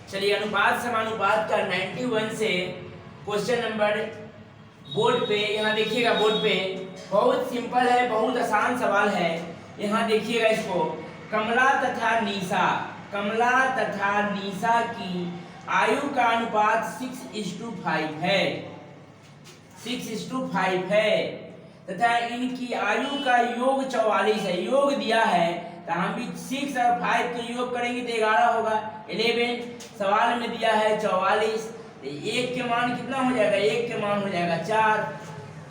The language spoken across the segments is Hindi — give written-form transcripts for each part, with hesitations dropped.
चलिए अनुपात समानुपात का 91 से क्वेश्चन नंबर बोर्ड पे, यहाँ देखिएगा बोर्ड पे बहुत सिंपल है, बहुत आसान सवाल है। यहाँ देखिएगा इसको, कमला तथा निशा की आयु का अनुपात 6:5 है, 6:5 है तथा इनकी आयु का योग 44 है। योग दिया है तो हम भी 6 और 5 को योग करेंगे तो 11 होगा, 11। सवाल में दिया है 44, तो 1 के मान कितना हो जाएगा, 1 के मान हो जाएगा 4।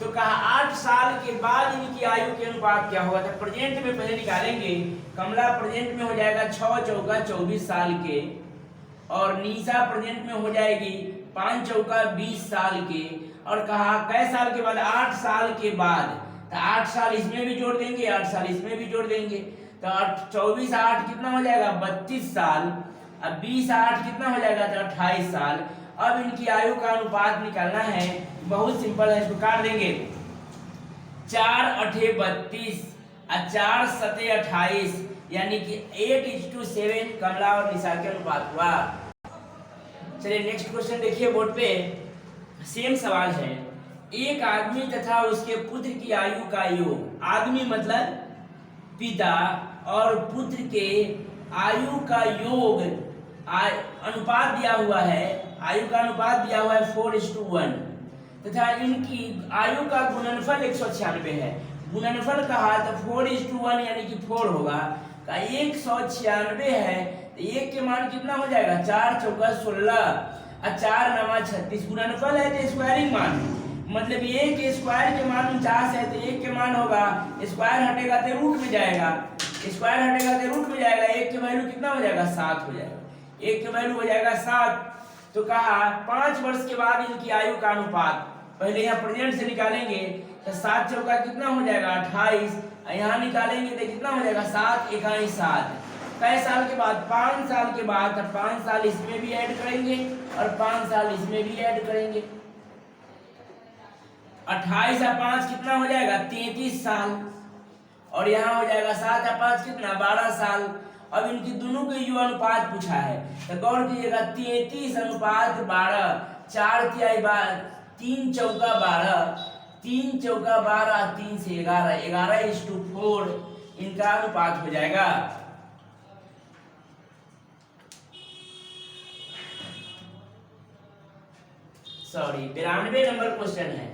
तो कहा 8 साल के बाद इनकी आयु के अनुपात क्या होगा। तो प्रेजेंट में पहले निकालेंगे। कमला प्रेजेंट में हो जाएगा 6 चौका 24 साल के, और निशा प्रेजेंट में हो जाएगी 5 चौका 20 साल के। और कहा कै साल के बाद, 8 साल के बाद। तो 8 साल इसमें भी जोड़ देंगे, 8 साल इसमें भी जोड़ देंगे। तो 24 8 कितना हो जाएगा, 32 साल। अब 20 8 कितना हो जाएगा, तो 28 साल। अब इनकी आयु का अनुपात निकालना है, बहुत सिंपल है, इसको काट देंगे। 4 8 32 और 4 7 28, यानी कि 8:7 कमला और निशा के अनुपात हुआ। चलिए नेक्स्ट क्वेश्चन देखिए बोर्ड पे, सेम सवाल है। एक आदमी तथा उसके पुत्र की आयु का योग, आदमी मतलब पिता और पुत्र के आयु का योग अनुपात दिया हुआ है, आयु का अनुपात दिया हुआ है 4:1 तथा इनकी आयु का गुणनफल 196 है। गुणनफल कहा तो 4:1 यानी कि 4 होगा, का 196 है तो 1 के मान कितना हो जाएगा, 4 चौका 16 और 4 9 36। गुणनफल है तो स्क्वायरिंग मान, मतलब 1 के स्क्वायर के मान 49 है तो 1 के मान होगा, स्क्वायर हटेगा तो रूट में जाएगा, स्क्वायर हटेगा तो रूट में जाएगा। 1 के वैल्यू कितना हो जाएगा, 7 हो जाएगा, 1 के वैल्यू हो जाएगा 7। तो कहा 5 वर्ष के बाद इनकी आयु का अनुपात, पहले यहाँ प्रेजेंट से निकालेंगे तो 7 चौका कितना हो जाएगा 28, यहाँ निकालेंगे तो कितना हो जाएगा 7 इकाई 7। कै साल के बाद, 5 साल के बाद। तो 5 साल इसमें भी ऐड करेंगे और 5 साल इसमें भी ऐड करेंगे। 28 और 5 कितना हो जाएगा, 33 साल। और यहाँ हो जाएगा 7 और 5 कितना, 12 साल। अब इनकी दोनों के यु अनुपात पूछा है तो गौर कीजिएगा, 33:12, 4 तिहाई 3 चौका 12, 3 चौका 12, 3 से 11, 11:4 इनका अनुपात हो जाएगा। सॉरी 92 नंबर क्वेश्चन है।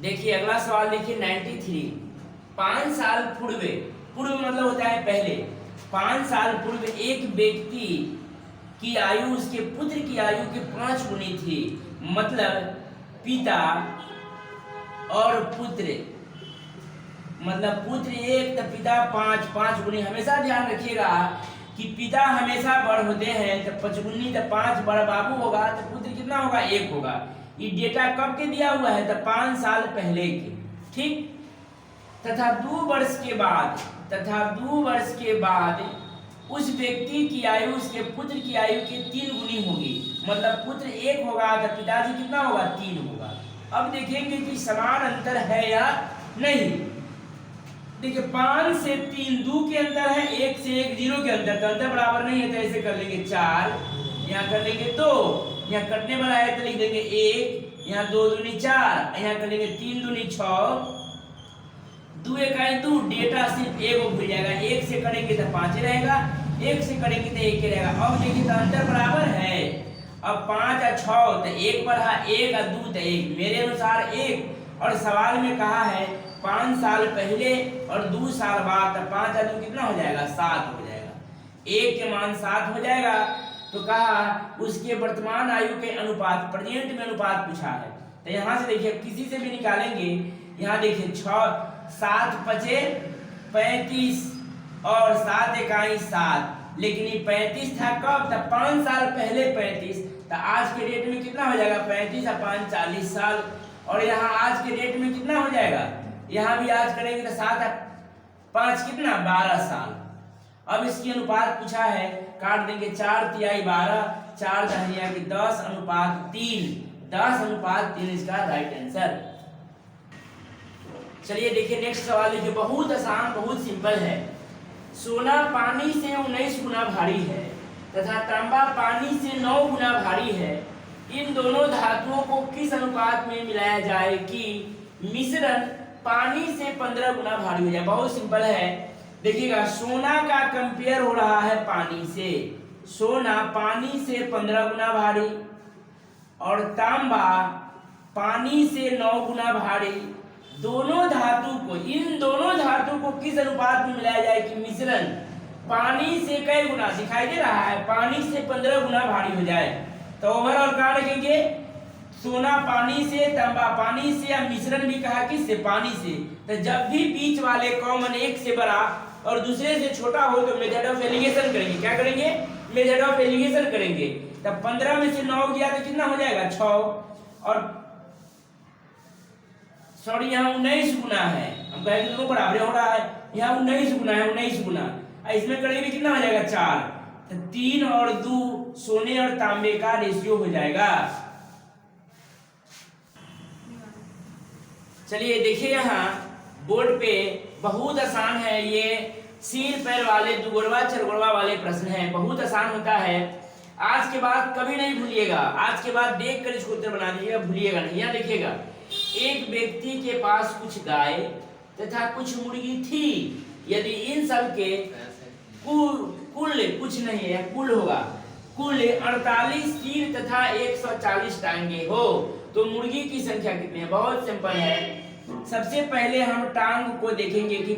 देखिए अगला सवाल देखिए 93। 5 साल पूर्व, पूर्व मतलब होता है पहले, 5 साल पूर्व एक व्यक्ति की आयु उसके पुत्र की आयु के 5 गुनी थी। मतलब पिता और पुत्र, मतलब पुत्र 1 तो पिता 5 गुनी। हमेशा ध्यान रखिएगा कि पिता हमेशा बड़ होते हैं, तो 5 तो 5 बड़ा बाबू होगा तो पुत्र कितना होगा, 1 होगा। ये डेटा कब के दिया हुआ है, तो 5 साल पहले के, ठीक। तथा 2 वर्ष के बाद उस व्यक्ति की आयु उसके पुत्र की आयु के 3 गुनी होगी। मतलब पुत्र 1 होगा तो पिताजी कितना होगा, 3 होगा। अब देखेंगे कि समान अंतर है या नहीं। देखिए 5 से 3 2 के अंतर है, 1 से 1 0 के अंतर, तो अंतर बराबर नहीं है तो ऐसे कर लेंगे 4, यहाँ कर लेंगे 2, यहाँ कटने वाला है तो लिख देंगे 1, यहाँ 2 दूनी 4, यहाँ कर लेंगे 3 दूनी 6, 2 इकाई 2, डेटा सिर्फ 1 भूल जाएगा। 1 से करेंगे तो 5 रहेगा, 1 से करेंगे तो 1 रहेगा। अब देखिए तो अंतर बराबर है। अब 5 और 6 तो 1 बढ़ा, 1 और 2 तो 1, मेरे अनुसार 1। और सवाल में कहा है 5 साल पहले और 2 साल बाद, तो 5 और 2 कितना हो जाएगा, 7 हो जाएगा। 1 के मान 7 हो जाएगा। तो कहा उसके वर्तमान आयु के अनुपात, प्रेजेंट में अनुपात पूछा है। तो यहाँ से देखिए किसी से भी निकालेंगे। यहाँ देखिए 7 5 35 और 7 इकाई 7, लेकिन ये 35 था कब, तो 5 साल पहले 35, तो आज के डेट में कितना हो जाएगा, 35 और 5 40 साल। और यहाँ आज के डेट में कितना हो जाएगा, यहाँ भी आज करेंगे तो 7 और 5 कितना, 12 साल। अब इसकी अनुपात पूछा है, काट देंगे 4 तिहाई 12, 4 दहिया की 10:3, 10:3 इसका राइट आंसर। चलिए देखिए नेक्स्ट सवाल देखिए, बहुत आसान बहुत सिंपल है। सोना पानी से 19 गुना भारी है तथा तांबा पानी से 9 गुना भारी है, इन दोनों धातुओं को किस अनुपात में मिलाया जाए कि मिश्रण पानी से 15 गुना भारी हो जाए? बहुत सिंपल है, देखिएगा सोना का कंपेयर हो रहा है पानी से, सोना पानी से 15 गुना भारी और तांबा पानी से 9 गुना भारी। दोनों धातु को, इन दोनों धातु को किस अनुपात में मिलाया जाए कि मिश्रण पानी से कई गुना, दिखाई दे रहा है, पानी से 15 गुना भारी हो जाए। तो ओवरऑल क्या रखेंगे? सोना पानी से, तांबा पानी से, या मिश्रण भी कहा किससे? पानी से। तो जब भी बीच वाले कॉमन एक से बड़ा और दूसरे से छोटा हो तो मेथड ऑफ एलिगेशन करेंगे। क्या करेंगे? मेथड ऑफ एलिगेशन करेंगे। तब 15 में से 9 गया तो कितना हो जाएगा? 6। और सॉरी यहाँ 19 गुना है, हम कहेंगे दोनों बराबर हो रहा है, यहाँ 19 गुना है, 19 गुना। इसमें करेंगे कितना हो जाएगा? 4। तो 3 और 2 सोने और तांबे का रेशियो हो जाएगा। चलिए देखिए यहाँ बोर्ड पे बहुत आसान है, ये सिर पैर वाले दुगुरवा चरगुरवा वाले प्रश्न है, बहुत आसान होता है। आज के बाद कभी नहीं भूलिएगा, आज के बाद देख कर इसको उत्तर बना दीजिएगा, भूलिएगा नहीं। यहाँ देखिएगा, एक व्यक्ति के पास कुछ गाय तथा कुछ मुर्गी थी, यदि इन सब के कुल कुछ नहीं है, कुल होगा, कुल 48 सिर तथा 140 टांगे हो तो मुर्गी की संख्या कितनी है? बहुत सिंपल है, सबसे पहले हम टांग को देखेंगे कि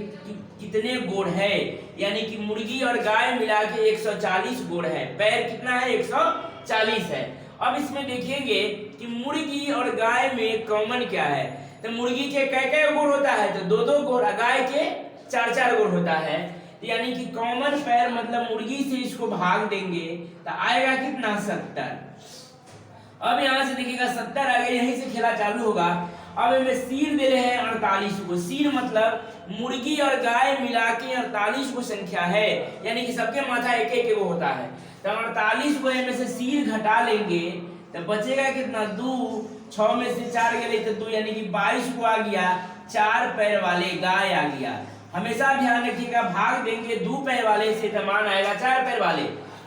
कितने गोड़ है, यानी कि मुर्गी और गाय मिला के 140 गोड़ है, पैर कितना है? 140 है। अब इसमें देखेंगे कि मुर्गी और गाय में कॉमन क्या है, तो मुर्गी के कै गोड़ होता है? तो 2-2 गोड़, गाय के 4-4 गोड़ होता है, यानी कि कॉमन पैर मतलब मुर्गी से इसको भाग देंगे तो आएगा कितना? 70। अब यहाँ से देखिएगा 70 आ गया, यहीं से खेला चालू होगा। अब हमें सिर दे रहे हैं 48 को, सिर मतलब मुर्गी और गाय मिला के 48 को संख्या है, यानी कि सबके माथा एक एक वो होता है। तो 48 को में से सिर घटा लेंगे तो बचेगा कितना? 2। 6 में से 4 गए तो 2, यानी कि 22 को आ गया, 4 पैर वाले गाय आ गया। हमेशा ध्यान रखिएगा, भाग देंगे 2 पैर वाले से तो मान आएगा 4 पैर वाले।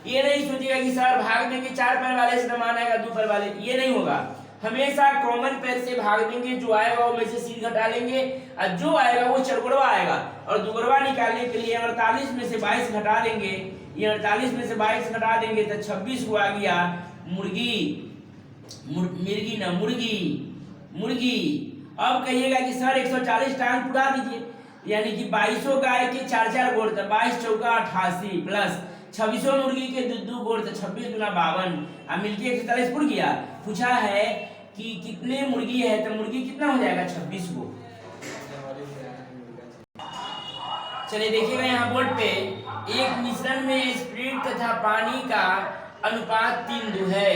ये नहीं सोचिएगा कि सर भाग देंगे 4 पैर वाले से तो मान आएगा 2 पैर वाले, ये नहीं होगा। हमेशा कॉमन पैर से भाग देंगे, जो आएगा वो में से सिर घटा लेंगे और जो आएगा वो चरगुरवा आएगा। और दुगुरवा निकालने के लिए 48 में से 22 घटा देंगे, ये 48 में से 22 घटा देंगे तो 26 को आ गया मुर्गी, मिर्गी ना मुर्गी। अब कहिएगा कि सर 140 टांग पूरा दीजिए, यानी कि 22 गाय के 4-4 गोड़, तो 22 चौका 88 प्लस 26 मुर्गी के 2-2 गोड़, तो 26 गुना 52, अब मिलके 140 पुर गया। पूछा है कि कितने मुर्गी है, तो मुर्गी कितना हो जाएगा? 26 गो। चलिए देखिएगा यहाँ बोर्ड पे, एक मिश्रण में स्प्रिट तथा पानी का अनुपात 3:2 है,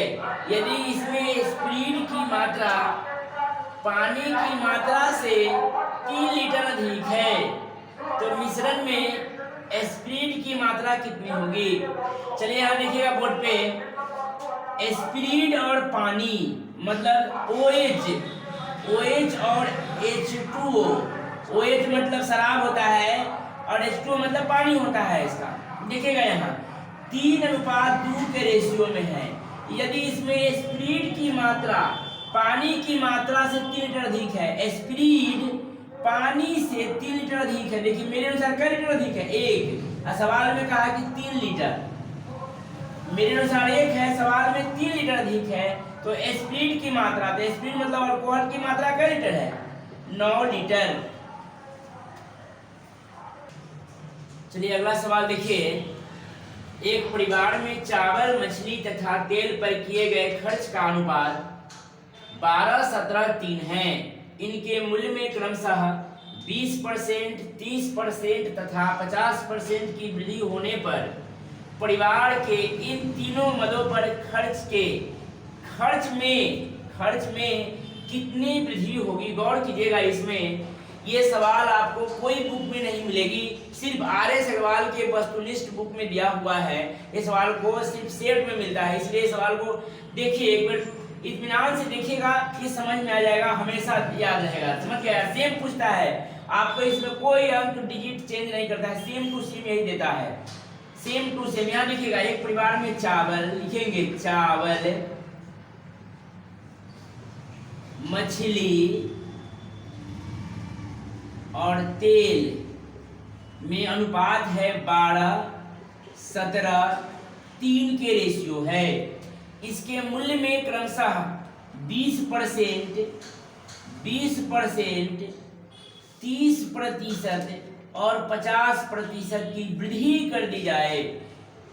यदि इसमें स्प्रिट की मात्रा पानी की मात्रा से 3 लीटर अधिक है तो मिश्रण में स्प्रिट की मात्रा कितनी होगी? चलिए यहाँ देखिएगा बोर्ड पे, स्प्रिट और पानी मतलब OH और H2O। OH मतलब शराब होता है और H2O मतलब पानी होता है। इसका देखिएगा यहाँ 3:2 के रेशियो में है, यदि इसमें स्प्रिट की मात्रा पानी की मात्रा से 3 लीटर अधिक है, स्प्रिट पानी से 3 लीटर अधिक है। देखिए मेरे अनुसार कितने लीटर अधिक है? 1। सवाल में कहा कि 3 लीटर, मेरे अनुसार 1 है, सवाल में 3 लीटर अधिक है। तो स्प्रिट की मात्रा, तो स्प्रिट मतलब अल्कोहल की मात्रा कितने लीटर है? 9 लीटर। चलिए अगला सवाल देखिए, एक परिवार में चावल, मछली तथा तेल पर किए गए खर्च का अनुपात 12-17-3 है। इनके मूल्य में क्रमशः 20%, 30% तथा 50% की वृद्धि होने पर परिवार के इन तीनों मदों पर खर्च में कितनी वृद्धि होगी? गौर कीजिएगा, इसमें ये सवाल आपको कोई बुक में नहीं मिलेगी, सिर्फ RS अग्रवाल के वस्तुनिष्ठ बुक में दिया हुआ है। ये सवाल को सिर्फ सेट में मिलता है, इसलिए सवाल को देखिए, एक बार इत्मीनान से देखिएगा, ये समझ में आ जाएगा, हमेशा याद रहेगा। समझ गया? सेम पूछता है आपको, इसमें कोई अंक डिजिट चेंज नहीं करता है, सेम टू सेम यही देता है। सेम टू सेम यहाँ लिखिएगा, एक परिवार में चावल लिखेंगे, चावल मछली और तेल में अनुपात है 12:17:3 के रेशियो है। इसके मूल्य में क्रमशः 20%, 20%, 30% और 50% की वृद्धि कर दी जाए।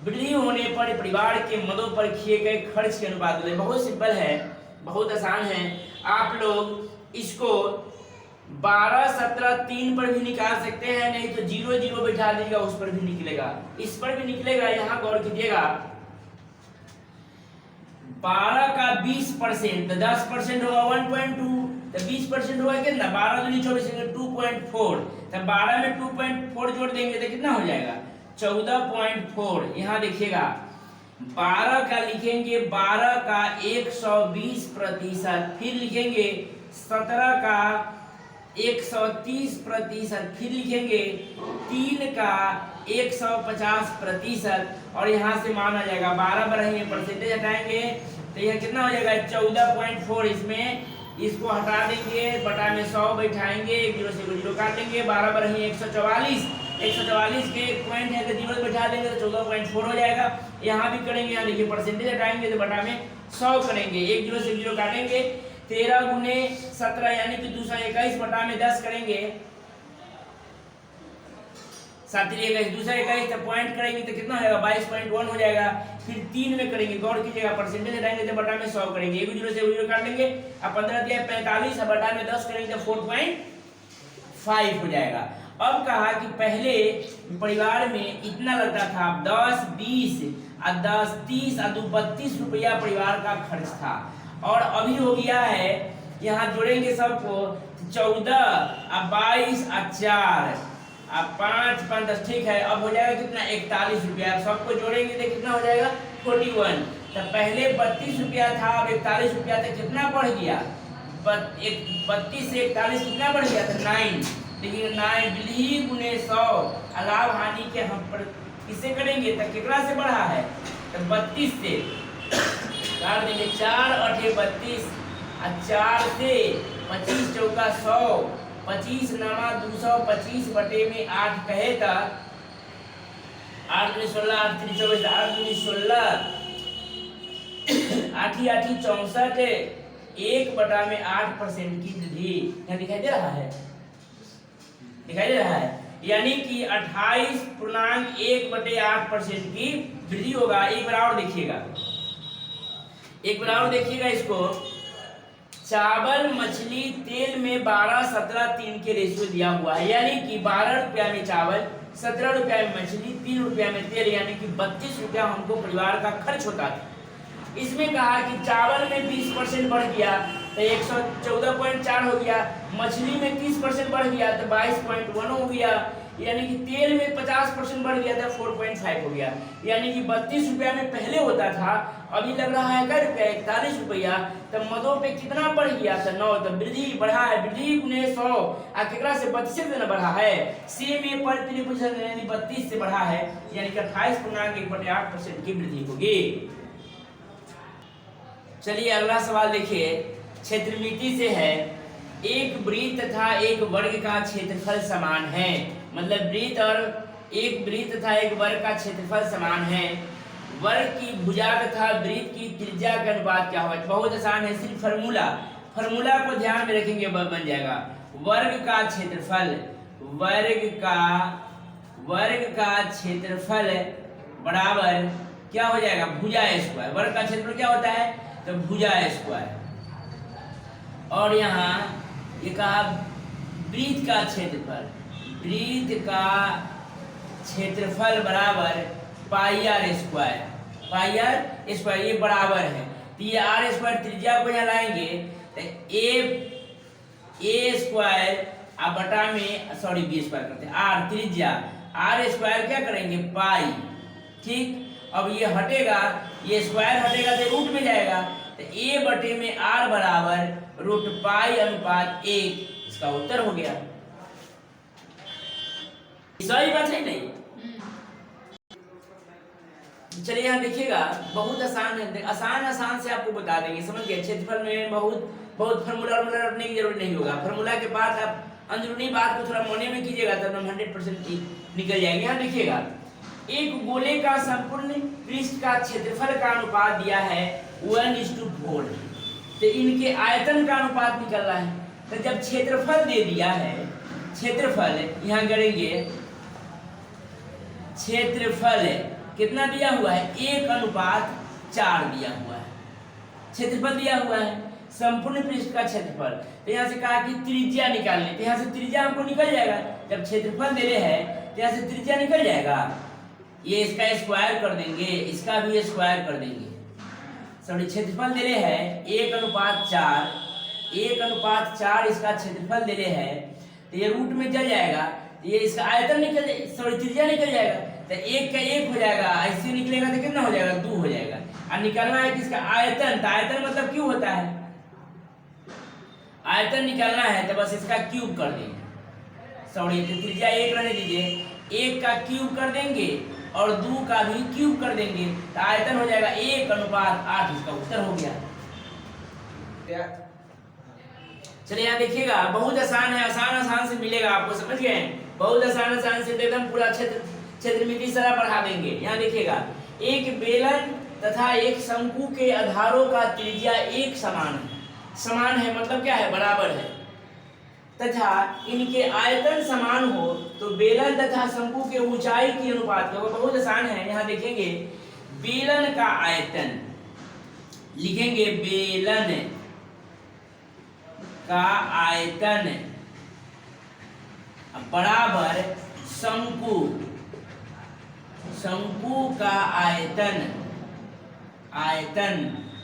वृद्धि होने पर परिवार के मदों पर किए गए खर्च के अनुपात में। बहुत सिंपल है, बहुत आसान है। आप लोग इसको 12:17:3 पर भी निकाल सकते हैं, नहीं तो 0 0 बैठा दीजिएगा, उस पर भी निकलेगा, इस पर भी निकलेगा। यहाँ गौर कीजिएगा, 12 का 20% तो 10% होगा 1.2, तो 20% होगा कितना, 12 दूनी 24 2.4, तो 12 में 2.4 जोड़ देंगे तो कितना हो जाएगा 14.4। यहाँ देखिएगा 12 का लिखेंगे, 12 का 120%, फिर लिखेंगे 17 का 130%, फिर लिखेंगे 3 का 150%, और यहाँ से माना जाएगा 12 बढ़ाएंगे, परसेंटेज हटाएंगे तो यह कितना हो जाएगा 14.4। इसमें इसको हटा देंगे, बटा में 100 बैठाएंगे, 1 0 से 0 काट लेंगे, 12 बढ़ाएंगे 144, 144 के एक पॉइंट है तो 0 बैठा देंगे तो 14.4 हो जाएगा। यहाँ भी करेंगे, यहाँ देखिए परसेंटेज हटाएंगे तो बटा में 100 करेंगे, 1 0 से 0 काटेंगे, 13 गुने 17 यानी कि 221 बटा में 10 करेंगे, 7 21 221, तो पॉइंट करेंगे तो कितना होगा 22.1 हो जाएगा। फिर 3 में करेंगे, गौर कीजिएगा, परसेंटेज हटाएंगे तो बटा में 100 करेंगे, 1 0 से 0 काट लेंगे, अब 15 दिया 45, बटा में 10 करेंगे तो 4.5 हो जाएगा। अब कहा कि पहले परिवार में इतना लगता था, 10 20 और 10 30 और 32 रुपया परिवार का खर्च था, और अभी हो गया है, यहाँ जोड़ेंगे सबको, 14 और 22 और 4 अब 5 5 10, ठीक है। अब हो जाएगा कितना 41 रुपया, सबको जोड़ेंगे तो कितना हो जाएगा 41। तो पहले 32 रुपया था, अब 41 रुपया तक कितना बढ़ गया, 32 से 41 कितना बढ़ गया था 9। देखिए 9 वृद्धि गुने 100, लाभ हानि के हम पर किससे करेंगे तो कितना से बढ़ा है तो 32 से काट देंगे, 4 8 32 और 4 से 25 चौका 100, 25 नामा 225 बटे में 8 कहे था, 8 दूनी 16 8 3 24, 8 दूनी 16 8 8 64, 1 बटा में 8% की वृद्धि। यहाँ दिखाई दे रहा है, दिखाई दे रहा है, यानी कि 28.1/8% की वृद्धि होगा। एक बार और देखिएगा, एक बार और देखिएगा इसको, चावल मछली तेल में 12:17:3 के रेशियो दिया हुआ है, यानी कि 12 रुपया में चावल, 17 रुपया में मछली, 3 रुपया में तेल, यानी कि 32 रुपया हमको परिवार का खर्च होता था। इसमें कहा कि चावल में 20% बढ़ गया तो 114.4 हो गया, मछली में 30% बढ़ गया तो 22.1 हो गया, यानी कि तेल में 50% बढ़ गया था 4.5 हो गया, यानी कि 32 रुपया में पहले होता था, अभी लग रहा है क्या रुपया 41 रुपया। तो मदों पे कितना बढ़ गया था 9, तो वृद्धि बढ़ा है, वृद्धि गुने 100 केकरा से 32 से बढ़ा है, सी में पर त्रिभुज यानी 32 से बढ़ा है, यानी कि 28.1/8% की वृद्धि होगी। चलिए अगला सवाल देखिए, क्षेत्रमिति से है, एक वृत्त तथा एक वर्ग का क्षेत्रफल समान है, मतलब वृत्त और एक वृत्त तथा एक वर्ग का क्षेत्रफल समान है, वर्ग की भुजा तथा वृत्त की त्रिज्या का अनुपात क्या होगा। बहुत आसान है, सिर्फ फॉर्मूला को ध्यान में रखेंगे बन जाएगा। वर्ग का क्षेत्रफल, वर्ग का क्षेत्रफल बराबर क्या हो जाएगा भुजा स्क्वायर। वर्ग का क्षेत्रफल क्या होता है तो भुजा स्क्वायर, और यहाँ ये कहा वृत्त का क्षेत्रफल, वृत्त का क्षेत्रफल बराबर पाई आर स्क्वायर, ये बराबर है, तो ये आर स्क्वायर त्रिज्या को यहाँ लाएंगे तो ए स्क्वायर अब बटा में सॉरी बी स्क्वायर करते हैं, आर त्रिज्या, आर स्क्वायर क्या करेंगे पाई, ठीक। अब ये हटेगा, ये स्क्वायर हटेगा तो रूट में जाएगा, तो ए बटे में आर बराबर रूट पाई अनुपात 1, इसका उत्तर हो गया। सही बात है नहीं? चलिए यहाँ देखिएगा, बहुत आसान है, आसान से आपको बता देंगे, समझ गए। क्षेत्रफल में बहुत फार्मूला रटने की जरूरत नहीं होगा। फार्मूला के बाद आप अंदरूनी बात को थोड़ा मने में कीजिएगा तब हम 100% निकल जाएंगे। यहाँ देखिएगा, एक गोले का संपूर्ण पृष्ठ का क्षेत्रफल का अनुपात दिया है 1:4, तो इनके आयतन का अनुपात निकल रहा है। तो जब क्षेत्रफल दे दिया है, क्षेत्रफल यहाँ करेंगे, क्षेत्रफल कितना दिया हुआ है, 1:4 दिया हुआ है, क्षेत्रफल दिया हुआ है, संपूर्ण पृष्ठ का क्षेत्रफल। तो यहाँ से कहा कि त्रिज्या निकालने, तो यहाँ से त्रिज्या हमको निकल जाएगा। जब क्षेत्रफल दे रहे हैं तो यहाँ से त्रिज्या निकल जाएगा। ये इसका स्क्वायर कर देंगे, इसका भी स्क्वायर कर देंगे। सॉरी, क्षेत्रफल दे रहे हैं 1:4, 1:4 इसका क्षेत्रफल दे रहे हैं, तो ये रूट में चल जाएगा, ये इसका आयतन निकल, सॉरी त्रिज्या निकल जाएगा। तो 1 का 1 हो जाएगा, ऐसे निकलेगा तो कितना हो जाएगा, 2 हो जाएगा। और निकालना है कि इसका आयतन, तो आयतन मतलब क्यों होता है, आयतन निकालना है तो बस इसका क्यूब कर देंगे। सॉरी, तो त्रिज्या 1 रहने दीजिए, 1 का क्यूब कर देंगे और 2 का भी क्यूब कर देंगे, तो आयतन हो जाएगा 1:8। इसका उत्तर हो गया। चलिए यहाँ देखिएगा, बहुत आसान है, आसान से मिलेगा आपको, समझ गए। बहुत आसान से एकदम पूरा क्षेत्रमिति सारा बढ़ा देंगे। यहाँ देखिएगा, एक बेलन तथा एक शंकु के आधारों का त्रिज्या एक समान है मतलब क्या है, बराबर है, तथा इनके आयतन समान हो तो बेलन तथा शंकु के ऊंचाई की अनुपात होगा। बहुत आसान है। यहाँ देखेंगे, बेलन का आयतन लिखेंगे, बेलन का आयतन बराबर शंकु का आयतन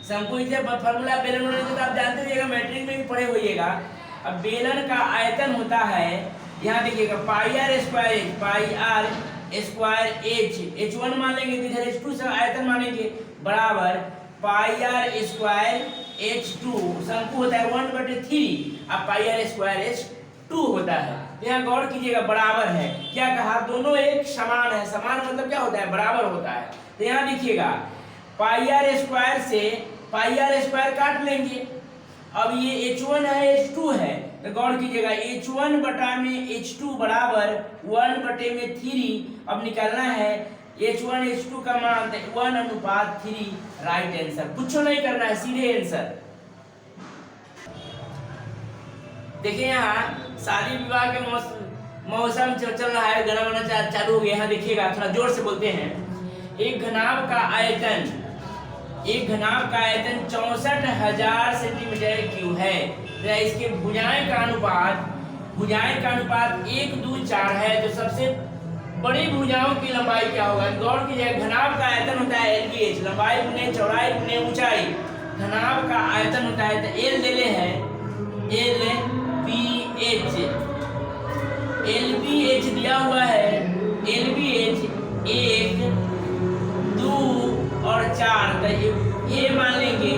शंकु, इसे फॉर्मूला बेलन तो आप जानते रहिएगा, मैट्रिक में भी पढ़े होइएगा। अब बेलन का आयतन होता है, यहाँ देखिएगा, πr² h1 मान लेंगे, इधर h2 से आयतन मानेंगे, बराबर πr² h2, शंकु होता है 1/3, अब πr² h2 होता है। तो यहाँ गौर कीजिएगा, बराबर है, क्या कहा, दोनों एक समान है। समान मतलब क्या होता है, बराबर होता है। तो यहाँ देखिएगा, πr² से πr² काट लेंगे, अब ये h1 है h2 है, तो गौर कीजिएगा, h1/h2 बराबर 1/3। अब निकालना है h1 h2 का मान 1:3, राइट आंसर। कुछ नहीं करना है, सीधे आंसर। देखिए यहाँ शादी विवाह के मौसम चल रहा है, गाना बना चालू हो गया। यहाँ देखिएगा, थोड़ा जोर से बोलते हैं। एक घनाभ का आयतन 64,000 सेंटीमीटर क्यूब है। इसके भुजाएं का अनुपात 1:4 है, तो सबसे बड़ी भुजाओं की लंबाई क्या होगा, गौर कीजिएगा। घनाभ का आयतन होता है LBH, लंबाई गुने चौड़ाई गुने ऊंचाई। घनाभ का आयतन होता है, तो L ले है, LBH दिया हुआ है, LBH 1, 2 और 4, तो ये मान लेंगे,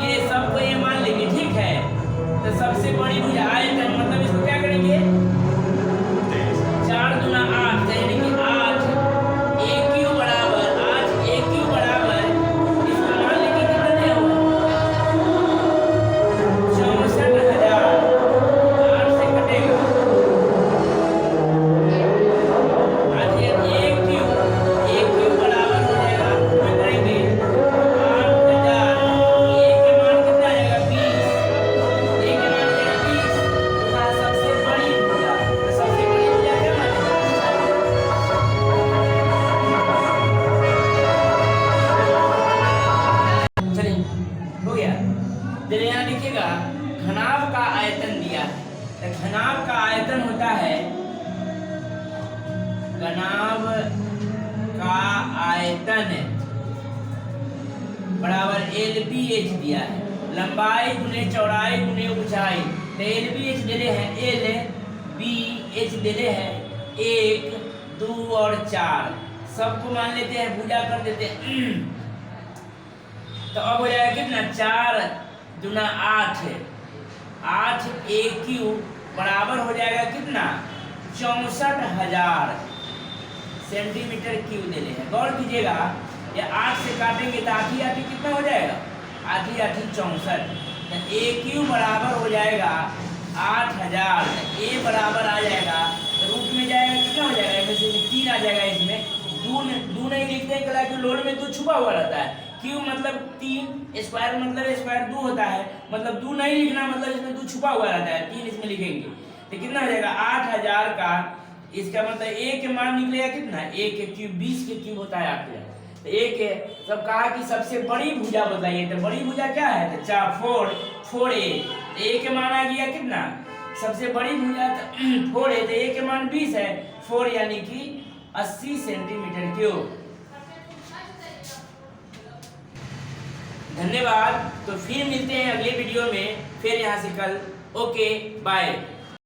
ये सबको ये मान लेंगे, ठीक है। तो सबसे बड़ी भुजा आयतन मतलब इसको क्या करेंगे, 4 दूना 8, यानी कि 8 AQ बराबर 8 AQ बराबर, इसको मान लेंगे कितना दिया हुआ, 64,000, 8 से कटेगा, आज ये AQ बराबर हो जाएगा, कितना करेंगे 8,000, A के मान कितना आएगा 20, A के मान आएगा 20, तो सबसे बड़ी भुजा, तो सबसे बड़ी भुजा क्या मानेगा, चलिए हो गया। चलिए यहाँ देखिएगा, घनाभ का आयतन दिया है, तो घनाभ का आयतन होता है, घनाभ का आयतन बराबर LBH दिया है, लंबाई गुने चौड़ाई गुने ऊंचाई। तो LBH दे रहे हैं, LBH दे रहे हैं 1, 2 और 4, सबको मान लेते हैं, भुजा कर देते हैं। तो अब हो जाएगा कितना, 4 दूना 8, 8 AQ बराबर हो जाएगा कितना, 64,000 सेंटीमीटर क्यूब दे रहे हैं। गौर कीजिएगा, या 8 से काटेंगे तो आठी आठी कितना हो जाएगा, आठी आठी 64, तो ए क्यू बराबर हो जाएगा 8000, ए बराबर आ जाएगा रूट में जाएगा कितना हो जाएगा, इसमें से 3 आ जाएगा, इसमें दू नहीं लिखते हैं कला कि लोड में 2 छुपा हुआ रहता है, क्यू मतलब 3, स्क्वायर मतलब स्क्वायर 2 होता है, मतलब 2 नहीं लिखना, मतलब इसमें 2 छुपा हुआ रहता है, 3 इसमें लिखेंगे तो कितना हो जाएगा 8000 का, इसका मतलब ए के मान निकलेगा कितना, ए के क्यूब 20 के क्यूब होता है 8000, तो ए के सब कहा कि सबसे बड़ी भुजा बताइए, तो बड़ी भुजा क्या है, तो 4 ए, तो ए के मान आ गया कितना, सबसे बड़ी भुजा 4 ए, तो ए के मान 20 है, 4 यानी कि 80 सेंटीमीटर क्यूब। धन्यवाद। तो फिर मिलते हैं अगले वीडियो में, फिर यहाँ से कल। Okay bye.